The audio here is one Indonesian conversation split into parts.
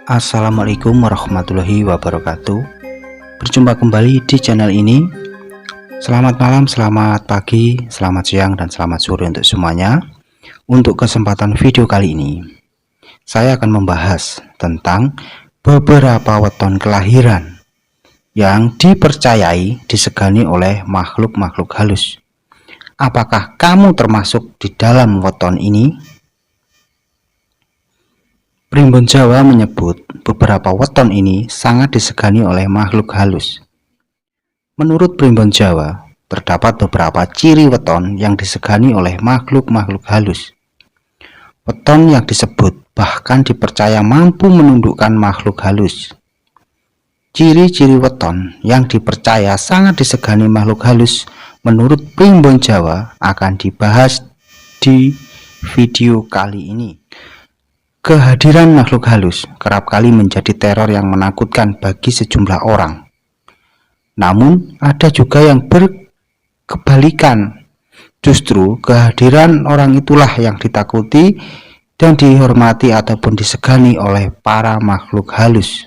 Assalamualaikum warahmatullahi wabarakatuh. Berjumpa kembali di channel ini. Selamat malam, selamat pagi, selamat siang, dan selamat sore untuk semuanya. Untuk kesempatan video kali ini, saya akan membahas tentang beberapa weton kelahiran yang dipercayai disegani oleh makhluk-makhluk halus. Apakah kamu termasuk di dalam weton ini? Primbon Jawa menyebut beberapa weton ini sangat disegani oleh makhluk halus. Menurut Primbon Jawa, terdapat beberapa ciri weton yang disegani oleh makhluk-makhluk halus. Weton yang disebut bahkan dipercaya mampu menundukkan makhluk halus. Ciri-ciri weton yang dipercaya sangat disegani makhluk halus menurut Primbon Jawa akan dibahas di video kali ini. Kehadiran makhluk halus kerap kali menjadi teror yang menakutkan bagi sejumlah orang. Namun, ada juga yang berkebalikan. Justru kehadiran orang itulah yang ditakuti dan dihormati ataupun disegani oleh para makhluk halus.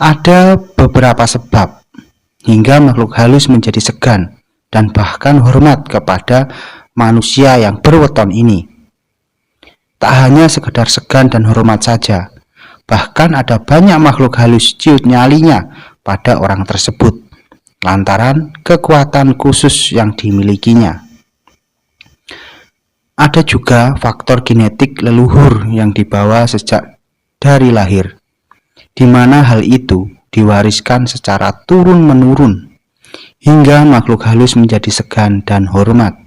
Ada beberapa sebab hingga makhluk halus menjadi segan dan bahkan hormat kepada manusia yang berweton ini. Tak hanya sekedar segan dan hormat saja, bahkan ada banyak makhluk halus ciut nyalinya pada orang tersebut, lantaran kekuatan khusus yang dimilikinya. Ada juga faktor genetik leluhur yang dibawa sejak dari lahir, di mana hal itu diwariskan secara turun-menurun, hingga makhluk halus menjadi segan dan hormat.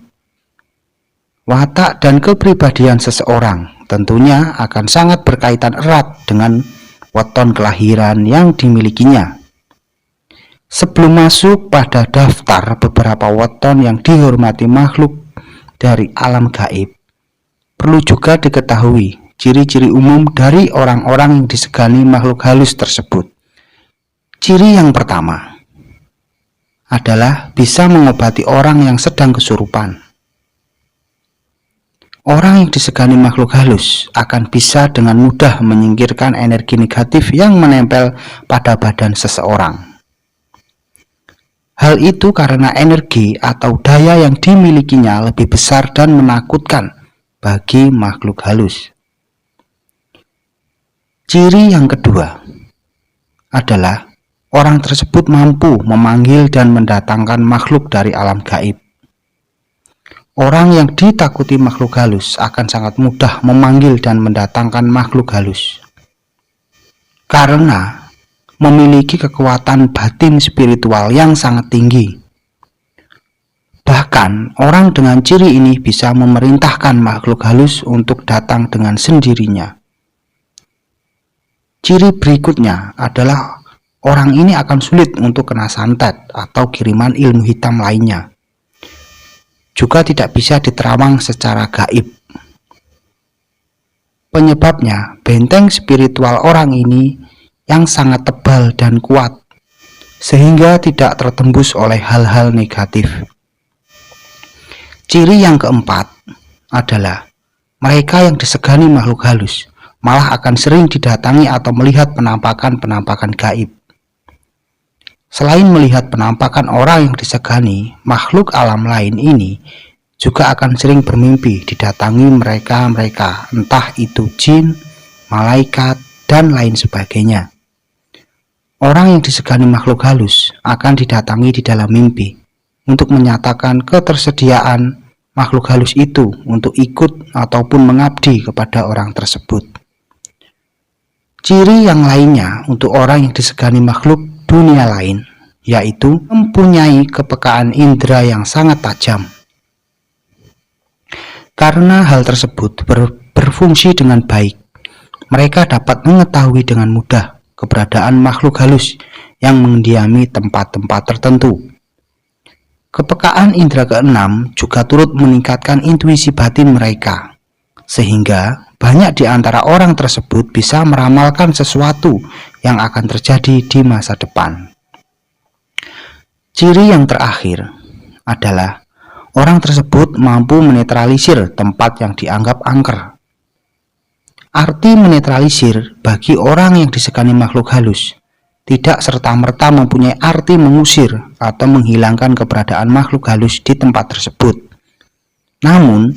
Watak dan kepribadian seseorang tentunya akan sangat berkaitan erat dengan weton kelahiran yang dimilikinya. Sebelum masuk pada daftar beberapa weton yang dihormati makhluk dari alam gaib, perlu juga diketahui ciri-ciri umum dari orang-orang yang disegani makhluk halus tersebut. Ciri yang pertama adalah bisa mengobati orang yang sedang kesurupan. Orang yang disegani makhluk halus akan bisa dengan mudah menyingkirkan energi negatif yang menempel pada badan seseorang. Hal itu karena energi atau daya yang dimilikinya lebih besar dan menakutkan bagi makhluk halus. Ciri yang kedua adalah orang tersebut mampu memanggil dan mendatangkan makhluk dari alam gaib. Orang yang ditakuti makhluk halus akan sangat mudah memanggil dan mendatangkan makhluk halus karena memiliki kekuatan batin spiritual yang sangat tinggi. Bahkan, orang dengan ciri ini bisa memerintahkan makhluk halus untuk datang dengan sendirinya. Ciri berikutnya adalah orang ini akan sulit untuk kena santet atau kiriman ilmu hitam lainnya. Juga tidak bisa diterawang secara gaib. Penyebabnya, benteng spiritual orang ini yang sangat tebal dan kuat, sehingga tidak tertembus oleh hal-hal negatif. Ciri yang keempat adalah mereka yang disegani makhluk halus malah akan sering didatangi atau melihat penampakan-penampakan gaib. Selain melihat penampakan orang yang disegani, makhluk alam lain ini juga akan sering bermimpi didatangi mereka, entah itu jin, malaikat, dan lain sebagainya. Orang yang disegani makhluk halus akan didatangi di dalam mimpi untuk menyatakan ketersediaan makhluk halus itu untuk ikut ataupun mengabdi kepada orang tersebut. Ciri yang lainnya untuk orang yang disegani makhluk dunia lain, yaitu mempunyai kepekaan indera yang sangat tajam. Karena hal tersebut berfungsi dengan baik, mereka dapat mengetahui dengan mudah keberadaan makhluk halus yang mendiami tempat-tempat tertentu. Kepekaan indera keenam juga turut meningkatkan intuisi batin mereka, sehingga banyak di antara orang tersebut bisa meramalkan sesuatu yang akan terjadi di masa depan. Ciri yang terakhir adalah orang tersebut mampu menetralisir tempat yang dianggap angker. Arti menetralisir bagi orang yang disegani makhluk halus tidak serta-merta mempunyai arti mengusir atau menghilangkan keberadaan makhluk halus di tempat tersebut. Namun,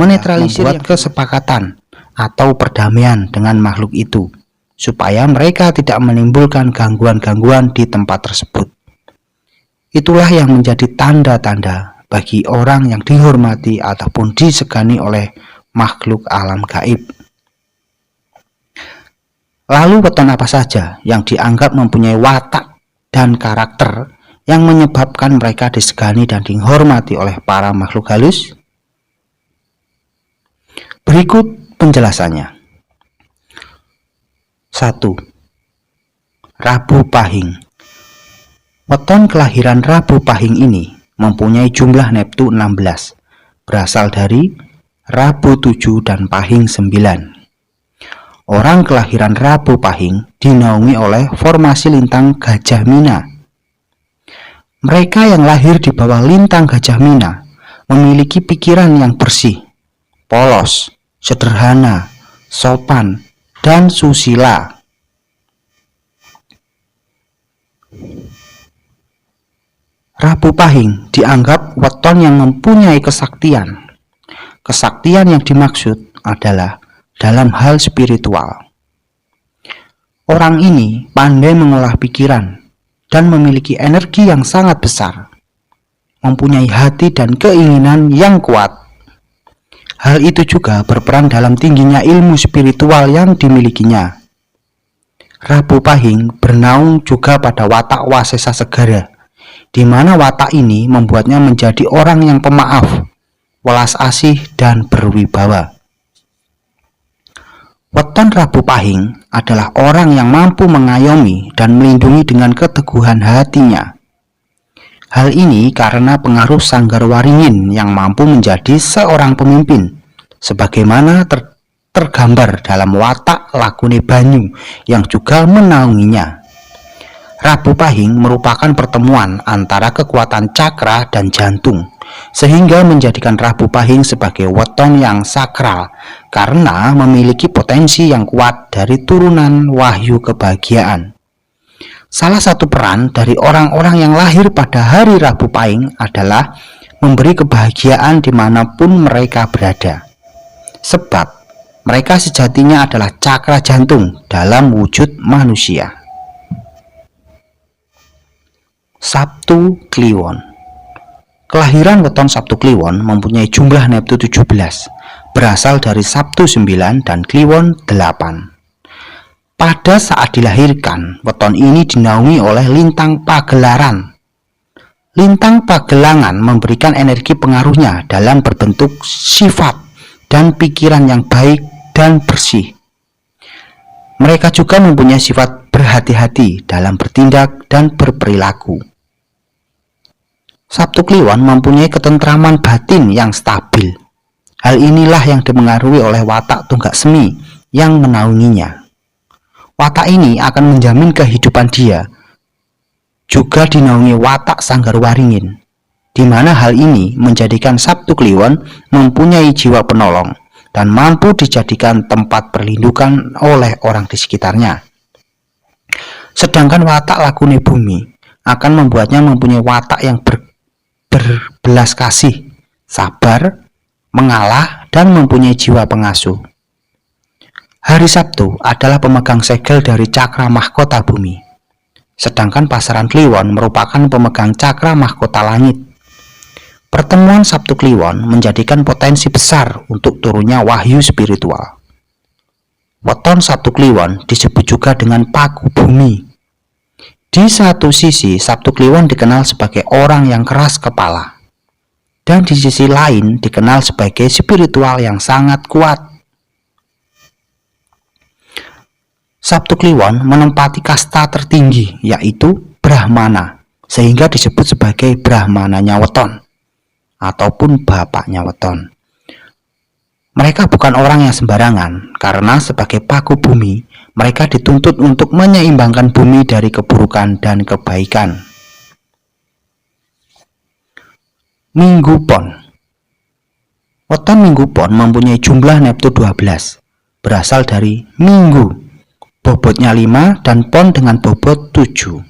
menetralisir membuat kesepakatan atau perdamaian dengan makhluk itu, supaya mereka tidak menimbulkan gangguan-gangguan di tempat tersebut. Itulah yang menjadi tanda-tanda bagi orang yang dihormati ataupun disegani oleh makhluk alam gaib. Lalu weton apa saja yang dianggap mempunyai watak dan karakter yang menyebabkan mereka disegani dan dihormati oleh para makhluk halus? Berikut penjelasannya. 1. Rabu Pahing. Weton kelahiran Rabu Pahing ini mempunyai jumlah neptu 16, berasal dari Rabu 7 dan Pahing 9. Orang kelahiran Rabu Pahing dinaungi oleh formasi lintang Gajah Mina. Mereka yang lahir di bawah lintang Gajah Mina memiliki pikiran yang bersih, polos, sederhana, sopan, dan susila. Rabu Pahing dianggap weton yang mempunyai kesaktian. Kesaktian yang dimaksud adalah dalam hal spiritual. Orang ini pandai mengolah pikiran dan memiliki energi yang sangat besar, mempunyai hati dan keinginan yang kuat. Hal itu juga berperan dalam tingginya ilmu spiritual yang dimilikinya. Rabu Pahing bernaung juga pada watak Wasesa Segara, di mana watak ini membuatnya menjadi orang yang pemaaf, welas asih, dan berwibawa. Weton Rabu Pahing adalah orang yang mampu mengayomi dan melindungi dengan keteguhan hatinya. Hal ini karena pengaruh Sanggar Waringin yang mampu menjadi seorang pemimpin, sebagaimana tergambar dalam watak Lakune Banyu yang juga menaunginya. Rabu Pahing merupakan pertemuan antara kekuatan cakra dan jantung, sehingga menjadikan Rabu Pahing sebagai weton yang sakral karena memiliki potensi yang kuat dari turunan wahyu kebahagiaan. Salah satu peran dari orang-orang yang lahir pada hari Rabu Pahing adalah memberi kebahagiaan dimanapun mereka berada, sebab mereka sejatinya adalah cakra jantung dalam wujud manusia. Sabtu Kliwon. Kelahiran weton Sabtu Kliwon mempunyai jumlah neptu 17, berasal dari Sabtu 9 dan Kliwon 8. Pada saat dilahirkan, weton ini dinaungi oleh lintang Pagelaran. Lintang Pagelangan memberikan energi pengaruhnya dalam berbentuk sifat dan pikiran yang baik dan bersih. Mereka juga mempunyai sifat berhati-hati dalam bertindak dan berperilaku. Sabtu Kliwon mempunyai ketentraman batin yang stabil. Hal inilah yang dipengaruhi oleh watak Tunggak Semi yang menaunginya. Watak ini akan menjamin kehidupan dia. Juga dinaungi watak Sanggar Waringin, di mana hal ini menjadikan Sabtu Kliwon mempunyai jiwa penolong dan mampu dijadikan tempat perlindungan oleh orang di sekitarnya. Sedangkan watak Lakune Bumi akan membuatnya mempunyai watak yang berbelas kasih, sabar, mengalah, dan mempunyai jiwa pengasuh. Hari Sabtu adalah pemegang segel dari cakra mahkota bumi, sedangkan pasaran Kliwon merupakan pemegang cakra mahkota langit. Pertemuan Sabtu Kliwon menjadikan potensi besar untuk turunnya wahyu spiritual. Weton Sabtu Kliwon disebut juga dengan Paku Bumi. Di satu sisi, Sabtu Kliwon dikenal sebagai orang yang keras kepala, dan di sisi lain dikenal sebagai spiritual yang sangat kuat. Sabtu Kliwon menempati kasta tertinggi, yaitu Brahmana, sehingga disebut sebagai Brahmananya weton ataupun bapaknya weton. Mereka bukan orang yang sembarangan, karena sebagai paku bumi, mereka dituntut untuk menyeimbangkan bumi dari keburukan dan kebaikan. Minggu Pon. Weton Minggu Pon mempunyai jumlah neptu 12, berasal dari minggu, bobotnya 5, dan pon dengan bobot 7.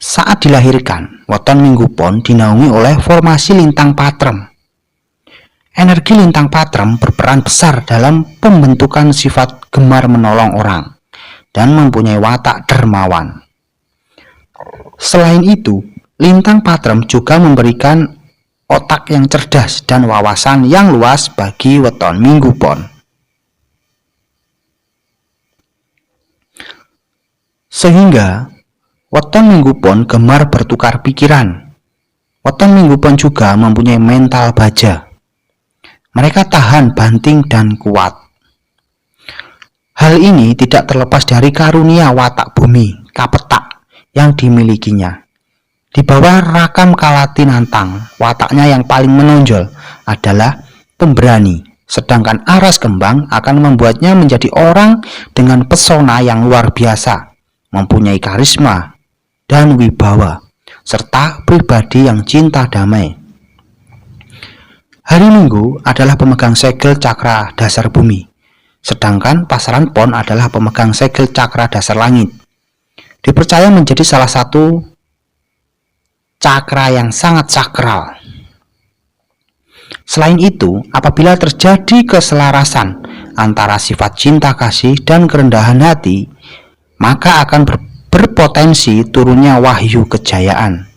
Saat dilahirkan, weton minggu pon dinaungi oleh formasi lintang patrem. Energi lintang patrem berperan besar dalam pembentukan sifat gemar menolong orang dan mempunyai watak dermawan. Selain itu, lintang patrem juga memberikan otak yang cerdas dan wawasan yang luas bagi weton minggu pon. Sehingga weton minggu pon gemar bertukar pikiran. Weton minggu pon juga mempunyai mental baja. Mereka tahan banting dan kuat. Hal ini tidak terlepas dari karunia watak bumi, kapetak, yang dimilikinya. Di bawah Rakam Kalati Nantang, wataknya yang paling menonjol adalah pemberani, sedangkan Aras Kembang akan membuatnya menjadi orang dengan pesona yang luar biasa, mempunyai karisma dan wibawa, serta pribadi yang cinta damai. Hari Minggu adalah pemegang segel cakra dasar bumi, sedangkan pasaran pon adalah pemegang segel cakra dasar langit. Dipercaya menjadi salah satu cakra yang sangat sakral. Selain itu, apabila terjadi keselarasan antara sifat cinta kasih dan kerendahan hati, maka akan berpotensi turunnya wahyu kejayaan.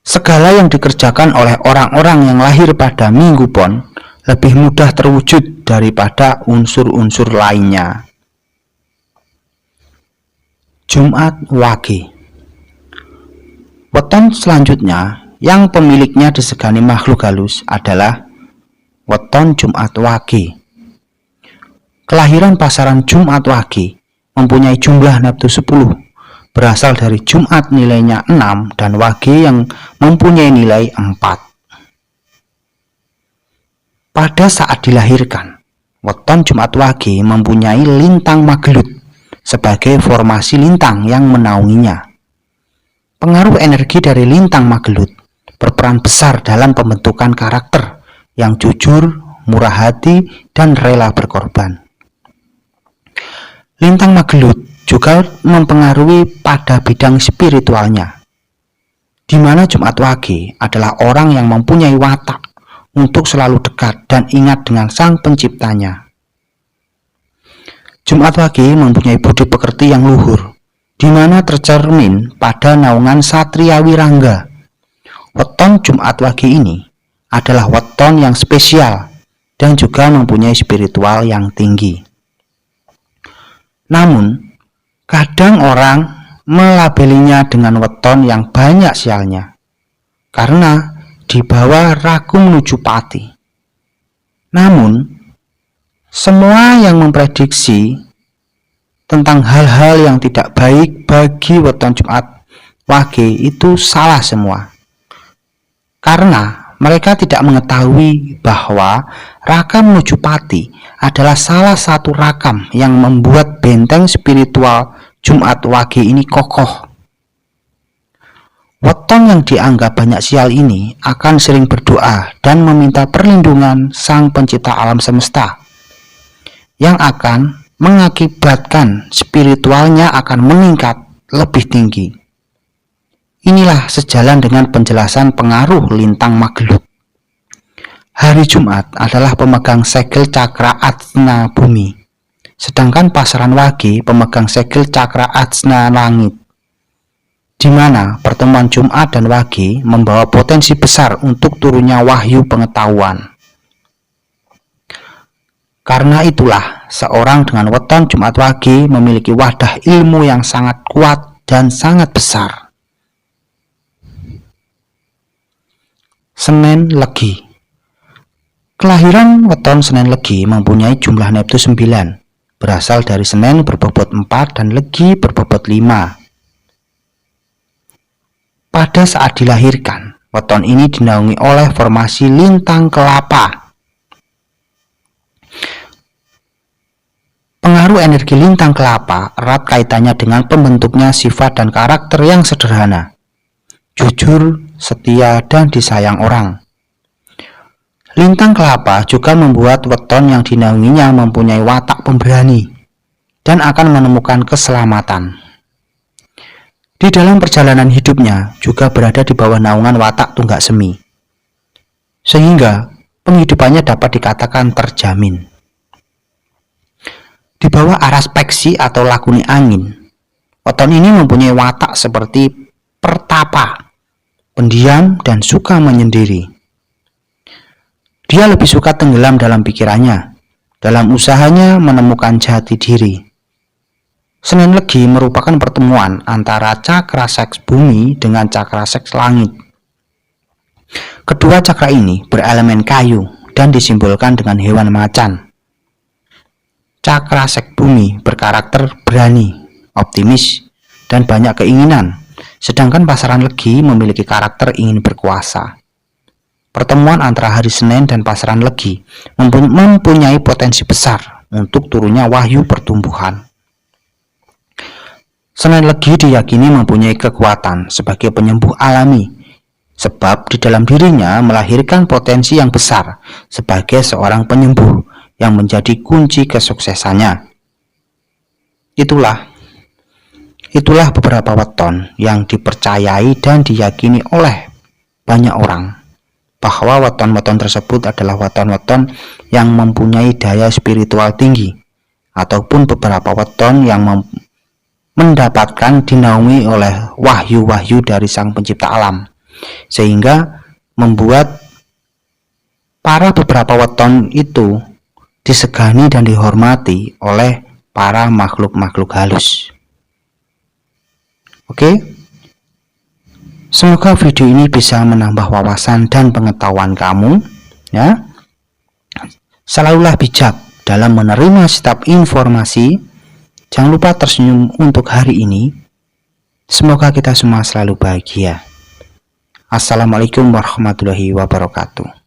Segala yang dikerjakan oleh orang-orang yang lahir pada minggu pon lebih mudah terwujud daripada unsur-unsur lainnya. Jumat Wage. Weton selanjutnya yang pemiliknya disegani makhluk halus adalah weton Jumat Wage. Kelahiran pasaran Jumat Wage mempunyai jumlah neptu 10, berasal dari Jumat nilainya 6 dan Wage yang mempunyai nilai 4. Pada saat dilahirkan, weton Jumat Wage mempunyai lintang Magelut sebagai formasi lintang yang menaunginya. Pengaruh energi dari lintang Magelut berperan besar dalam pembentukan karakter yang jujur, murah hati, dan rela berkorban. Lintang Magelut juga mempengaruhi pada bidang spiritualnya, di mana Jumat Wage adalah orang yang mempunyai watak untuk selalu dekat dan ingat dengan Sang Penciptanya. Jumat Wage mempunyai budi pekerti yang luhur, di mana tercermin pada naungan Satria Wirangga. Weton Jumat Wage ini adalah weton yang spesial dan juga mempunyai spiritual yang tinggi. Namun, kadang orang melabelinya dengan weton yang banyak sialnya, karena dibawa ragu menuju pati. Namun, semua yang memprediksi tentang hal-hal yang tidak baik bagi weton Jumat Wage itu salah semua, karena mereka tidak mengetahui bahwa rakam menuju pati adalah salah satu rakam yang membuat benteng spiritual Jumat Wage ini kokoh. Weton yang dianggap banyak sial ini akan sering berdoa dan meminta perlindungan Sang Pencipta alam semesta, yang akan mengakibatkan spiritualnya akan meningkat lebih tinggi. Inilah sejalan dengan penjelasan pengaruh lintang Magelut. Hari Jumat adalah pemegang segel cakra Atsna bumi, sedangkan pasaran Wage pemegang segel cakra Atsna langit, di mana pertemuan Jumat dan Wage membawa potensi besar untuk turunnya wahyu pengetahuan. Karena itulah, seorang dengan weton Jumat Wage memiliki wadah ilmu yang sangat kuat dan sangat besar. Senen Legi. Kelahiran weton Senen Legi mempunyai jumlah neptu 9, berasal dari Senen berbobot 4 dan Legi berbobot 5. Pada saat dilahirkan, weton ini dinaungi oleh formasi lintang kelapa. Pengaruh energi lintang kelapa erat kaitannya dengan pembentuknya sifat dan karakter yang sederhana, jujur, setia, dan disayang orang. Lintang kelapa juga membuat weton yang dinaunginya mempunyai watak pemberani dan akan menemukan keselamatan. Di dalam perjalanan hidupnya juga berada di bawah naungan watak tunggak semi, sehingga penghidupannya dapat dikatakan terjamin. Di bawah aras peksi atau lakuni angin, weton ini mempunyai watak seperti pertapa, pendiam dan suka menyendiri. Dia lebih suka tenggelam dalam pikirannya, dalam usahanya menemukan jati diri. Senen Legi merupakan pertemuan antara cakra seks bumi dengan cakra seks langit. Kedua cakra ini berelemen kayu dan disimbolkan dengan hewan macan. Cakra seks bumi berkarakter berani, optimis, dan banyak keinginan, sedangkan pasaran Legi memiliki karakter ingin berkuasa. Pertemuan antara hari Senin dan pasaran Legi mempunyai potensi besar untuk turunnya wahyu pertumbuhan. Senen Legi diyakini mempunyai kekuatan sebagai penyembuh alami, sebab di dalam dirinya melahirkan potensi yang besar sebagai seorang penyembuh yang menjadi kunci kesuksesannya. Itulah beberapa weton yang dipercayai dan diyakini oleh banyak orang, bahwa weton-weton tersebut adalah weton-weton yang mempunyai daya spiritual tinggi, ataupun beberapa weton yang mendapatkan dinaungi oleh wahyu-wahyu dari Sang Pencipta alam, sehingga membuat beberapa weton itu disegani dan dihormati oleh para makhluk-makhluk halus. Oke? Semoga video ini bisa menambah wawasan dan pengetahuan kamu, ya. Selalulah bijak dalam menerima setiap informasi. Jangan lupa tersenyum untuk hari ini. Semoga kita semua selalu bahagia. Assalamualaikum warahmatullahi wabarakatuh.